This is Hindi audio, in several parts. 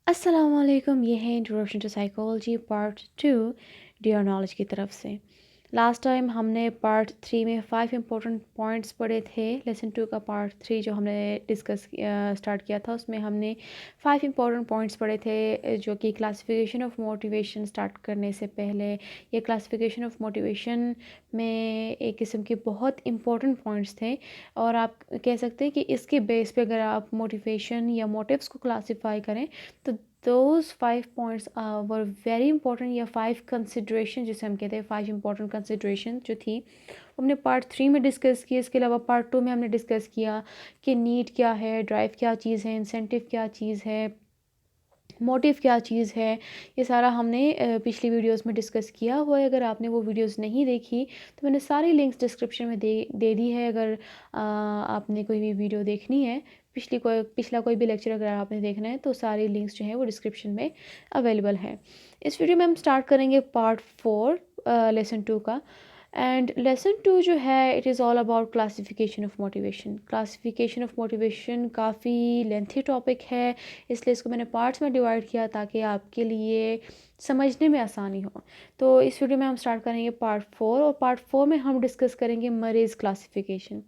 अस्सलामुअलैकुम, ये है introduction to psychology part 2 dear knowledge की तरफ से। लास्ट टाइम हमने पार्ट 3 में 5 इंपॉर्टेंट पॉइंट्स पढ़े थे। लेसन 2 का पार्ट 3 जो हमने स्टार्ट किया था उसमें हमने 5 इंपॉर्टेंट पॉइंट्स पढ़े थे, जो कि क्लासिफिकेशन ऑफ मोटिवेशन स्टार्ट करने से पहले ये क्लासिफिकेशन ऑफ मोटिवेशन में एक किस्म के बहुत इंपॉर्टेंट पॉइंट्स थे। और आप कह सकते हैं कि इसके बेस पे अगर आप मोटिवेशन या मोटिव्स को क्लासीफाई करें तो those 5 points were very important, या 5 कंसिड्रेशन जिसे हम कहते हैं 5 इंपॉर्टेंट कंसिड्रेशन जो थी हमने पार्ट 3 में डिस्कस की। इसके अलावा पार्ट 2 में हमने डिस्कस किया कि नीड क्या है, ड्राइव क्या चीज़ है, इंसेंटिव क्या चीज़ है, मोटिव क्या चीज़ है। ये सारा हमने पिछली वीडियोस में डिस्कस किया हुआ है। अगर आपने वो वीडियोस नहीं देखी तो मैंने सारी लिंक्स डिस्क्रिप्शन में दे दी है। अगर आपने कोई भी वीडियो देखनी है, पिछला कोई भी लेक्चर अगर आपने देखना है तो सारी लिंक्स जो है वो डिस्क्रिप्शन में अवेलेबल है। इस वीडियो में हम स्टार्ट करेंगे पार्ट 4 लेसन 2 का। एंड लेसन 2 जो है it is all about classification of motivation. Classification of motivation काफ़ी लेंथी टॉपिक है, इसलिए इसको मैंने पार्ट्स में डिवाइड किया ताकि आपके लिए समझने में आसानी हो। तो इस वीडियो में हम स्टार्ट करेंगे पार्ट 4, और पार्ट 4 में हम डिस्कस करेंगे मरीज क्लासिफिकेशन।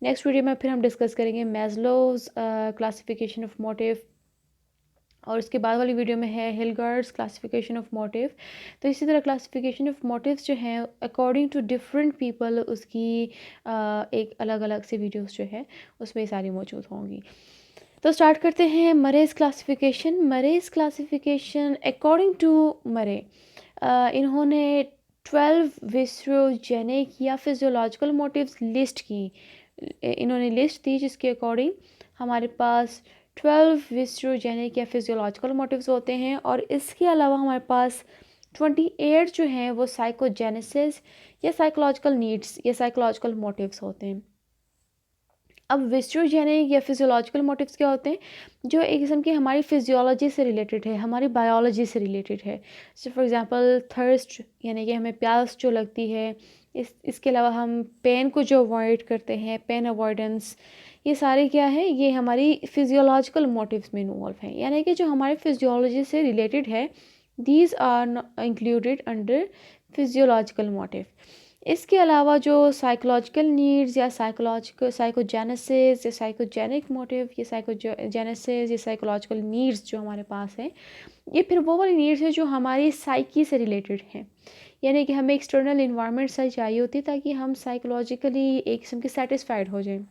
नेक्स्ट वीडियो में फिर हम डिस्कस करेंगे मैस्लोव्स क्लासिफिकेशन ऑफ मोटिव, और उसके बाद वाली वीडियो में है हिलगार्ड्स क्लासिफिकेशन ऑफ मोटिव। तो इसी तरह क्लासिफिकेशन ऑफ मोटिव्स जो हैं अकॉर्डिंग टू डिफरेंट पीपल, उसकी एक अलग अलग से वीडियोस जो है उसमें सारी मौजूद होंगी। तो स्टार्ट करते हैं मरेज क्लासिफिकेशन। मरेज क्लासिफिकेशन अकॉर्डिंग टू मरे इन्होंने 12 विसरोजेनिक या फिजियोलॉजिकल मोटिव्स लिस्ट की। इन्होंने लिस्ट दी जिसके अकॉर्डिंग हमारे पास 12 विसरोजेनिक या फिजियोलॉजिकल मोटिव्स होते हैं, और इसके अलावा हमारे पास 28 जो हैं वो साइकोजेनेसिस या साइकोलॉजिकल नीड्स या साइकोलॉजिकल मोटिव्स होते हैं। अब विस्ट्रोजेनिक या फिजियोलॉजिकल मोटिव्स क्या होते हैं, जो एक किस्म की हमारी फिजियोलॉजी से रिलेटेड है, हमारी बायोलॉजी से रिलेटेड है। जैसे फॉर एग्जांपल थर्स्ट, यानी कि हमें प्यास जो लगती है। इसके अलावा हम पेन को जो अवॉइड करते हैं, पेन अवॉइडेंस, ये सारे क्या है, ये हमारी फिजियोलॉजिकल मोटिव्स में इन्वॉल्व हैं, यानी कि जो हमारे फिजियोलॉजी से रिलेटेड है। These are included under physiological motive. इसके अलावा जो साइकोलॉजिकल नीड्स या साइकोजेनेसिस या साइकोजेनिक मोटिव या साइकोजेनेसिस या साइकोलॉजिकल नीड्स जो हमारे पास है, ये फिर वो वाली नीड्स है जो हमारी साइकी से रिलेटेड हैं, यानी कि हमें एक्सटर्नल इन्वायरमेंट से चाहिए होती है ताकि हम साइकोलॉजिकली एक किस्म के सेटिस्फाइड हो जाएं।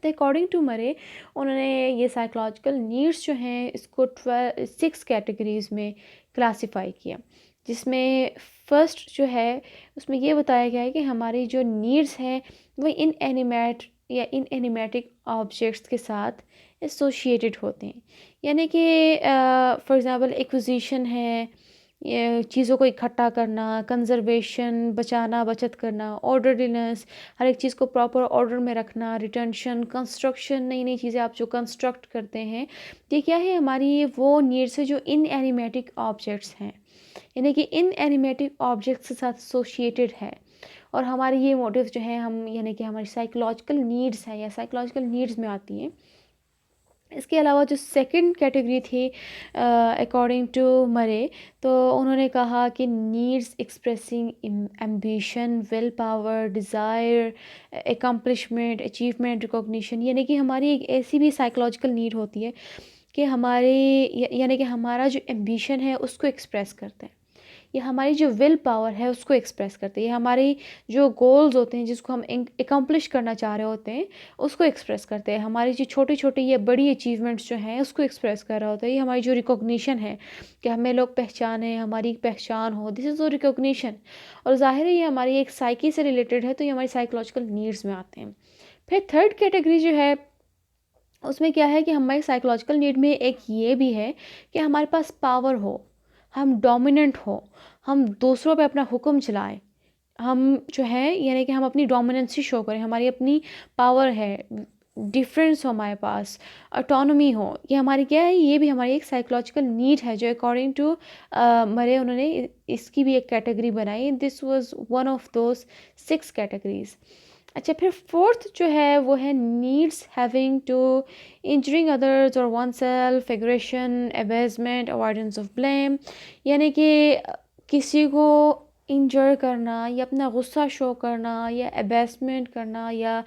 तो अकॉर्डिंग टू मरे उन्होंने ये साइकोलॉजिकल नीड्स जो हैं इसको 6 कैटेगरीज में क्लासीफाई किया, जिसमें फर्स्ट जो है उसमें ये बताया गया है कि हमारी जो नीड्स हैं वो इनएनिमेट या इनएनिमेटिक ऑब्जेक्ट्स के साथ एसोशिएटेड होते हैं। यानी कि फॉर एग्ज़ाम्पल एक्विजिशन है, ये चीज़ों को इकट्ठा करना, कंजर्वेशन बचाना बचत करना, ऑर्डरलीनेस हर एक चीज़ को प्रॉपर ऑर्डर में रखना, रिटेंशन, कंस्ट्रक्शन नई नई चीज़ें आप जो कंस्ट्रक्ट करते हैं, ये क्या है, हमारी वो नीड्स है जो इनएनिमेटिक ऑब्जेक्ट्स हैं, यानी कि इनएनिमेटिक ऑब्जेक्ट्स के साथ एसोशिएटेड है। और हमारी ये मोटिव जो है हम, यानी कि हमारी साइकोलॉजिकल नीड्स है या साइकोलॉजिकल नीड्स में आती हैं। इसके अलावा जो सेकंड कैटेगरी थी अकॉर्डिंग टू मरे, तो उन्होंने कहा कि needs expressing ambition, will power, desire, accomplishment, achievement, recognition, यानी कि हमारी एक ऐसी भी साइकोलॉजिकल नीड होती है कि यानी कि हमारा जो एम्बिशन है उसको एक्सप्रेस करता है, ये हमारी जो विल पावर है उसको एक्सप्रेस करते हैं, ये हमारी जो गोल्स होते हैं जिसको हम एकम्प्लिश करना चाह रहे होते हैं उसको एक्सप्रेस करते हैं, हमारी जो छोटी छोटी या बड़ी अचीवमेंट्स जो हैं उसको एक्सप्रेस कर रहा होता है। ये हमारी जो रिकॉग्निशन है कि हमें लोग पहचाने, हमारी पहचान हो, दिस इज़ जो रिकॉग्निशन। और ज़ाहिर है ये हमारी एक साइकी से रिलेटेड है, तो ये हमारी साइकोलॉजिकल नीड्स में आते हैं। फिर थर्ड कैटेगरी जो है उसमें क्या है कि हमारी साइकोलॉजिकल नीड में एक ये भी है कि हमारे पास पावर हो, हम डोमिनेंट हो, हम दूसरों पे अपना हुक्म चलाएं, हम जो है यानी कि हम अपनी डोमिनेंसी शो करें, हमारी अपनी पावर है, डिफरेंस हो हमारे पास, ऑटोनॉमी हो, ये हमारी क्या है, ये भी हमारी एक साइकोलॉजिकल नीड है जो अकॉर्डिंग टू मरे उन्होंने इसकी भी एक कैटेगरी बनाई। This was one of those 6 categories. अच्छा, फिर फोर्थ जो है वो है needs having to injuring others और one self, aggression, abasement, avoidance of blame, यानी कि किसी को इंजर करना या अपना गुस्सा शो करना या abasement करना या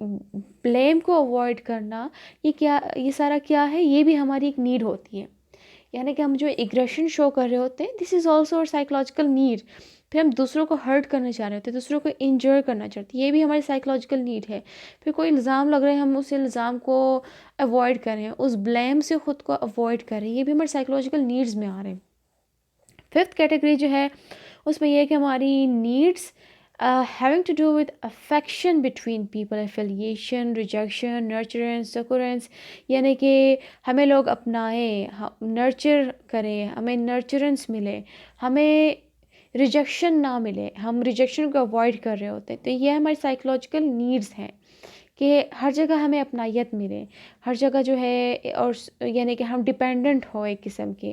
ब्लेम को अवॉइड करना, ये सारा क्या है, ये भी हमारी एक नीड होती है। यानी कि हम जो एग्रेशन शो कर रहे होते हैं, दिस इज़ ऑल्सो और साइकोलॉजिकल नीड। फिर हम दूसरों को हर्ट करना चाह रहे होते हैं, दूसरों को इंजर करना चाहते हैं, ये भी हमारी साइकोलॉजिकल नीड है। फिर कोई इल्ज़ाम लग रहा है, हम उस इल्ज़ाम को अवॉइड करें, उस ब्लेम से ख़ुद को अवॉइड करें, ये भी हमारे साइकोलॉजिकल नीड्स में आ रहे हैं। फिफ्थ कैटेगरी जो है उसमें यह है कि हमारी needs having to do with affection between people, affiliation, rejection, nurturance, succorance, यानी कि हमें लोग अपनाएं, नर्चर करें, हमें नर्चरेंस मिले, हमें रिजेक्शन ना मिले, हम रिजेक्शन को अवॉइड कर रहे होते हैं। तो ये हमारी साइकोलॉजिकल नीड्स हैं कि हर जगह हमें अपनायत मिले, हर जगह जो है, और यानी कि हम डिपेंडेंट हो एक किस्म के।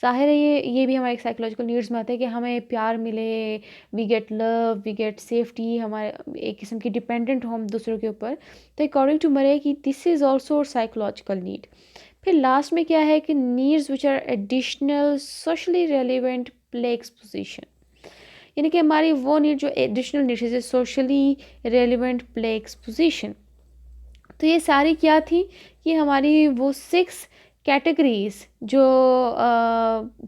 ज़ाहिर है ये भी हमारे साइकोलॉजिकल नीड्स में आता है कि हमें प्यार मिले, we get love, we get safety, हमारे एक किस्म की डिपेंडेंट हो हम दूसरों के ऊपर। तो अकॉर्डिंग टू मरे कि this is also psychological need. फिर लास्ट में क्या है कि needs which are additional socially relevant play exposition, यानी कि हमारी वो नीड जो एडिशनल नीड्स है, सोशली रेलिवेंट प्ले एक्सपोजिशन। तो ये सारी क्या थी कि हमारी वो 6 कैटेगरीज़ जो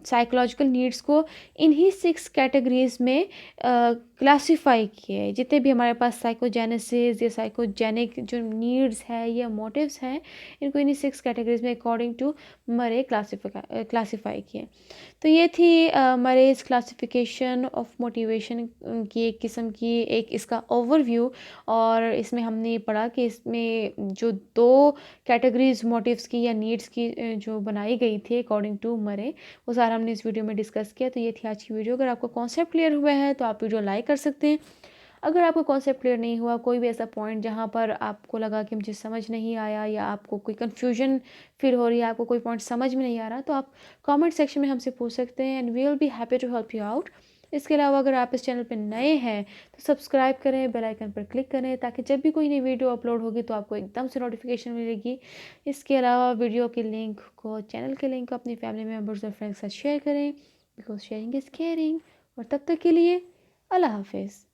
साइकोलॉजिकल नीड्स को इन्हीं 6 कैटेगरीज़ में क्लासिफाई किए। जितने भी हमारे पास साइकोजेनेसिस या साइकोजेनिक जो नीड्स है या मोटिव्स हैं, इनको इन्हीं 6 कैटेगरीज़ में अकॉर्डिंग टू मरे क्लासिफाई किए। तो ये थी मरेज क्लासिफिकेशन ऑफ मोटिवेशन की एक किस्म की एक इसका ओवरव्यू। और इसमें हमने पढ़ा कि इसमें जो 2 कैटेगरीज मोटिव्स की या नीड्स की जो बनाई गई थी अकॉर्डिंग टू मरे, वो सारा हमने इस वीडियो में डिस्कस किया। तो ये थी आज की वीडियो। अगर आपको कॉन्सेप्ट क्लियर हुआ है तो आप वीडियो लाइक कर सकते हैं। अगर आपको कॉन्सेप्ट क्लियर नहीं हुआ, कोई भी ऐसा पॉइंट जहाँ पर आपको लगा कि मुझे समझ नहीं आया या आपको कोई कन्फ्यूजन फील हो रही है, आपको कोई पॉइंट समझ में नहीं आ रहा, तो आप कमेंट सेक्शन में हमसे पूछ सकते हैं and we will be happy to help you out. इसके अलावा अगर आप इस चैनल पर नए हैं तो सब्सक्राइब करें, बेल आइकन पर क्लिक करें, ताकि जब भी कोई नई वीडियो अपलोड होगी तो आपको एकदम से नोटिफिकेशन मिलेगी। इसके अलावा वीडियो के लिंक को, चैनल के लिंक को अपनी फैमिली मेम्बर्स और फ्रेंड्स के साथ शेयर करें, बिकॉज शेयरिंग इज़ केयरिंग। और तब तक के लिए अल्लाह हाफिज़।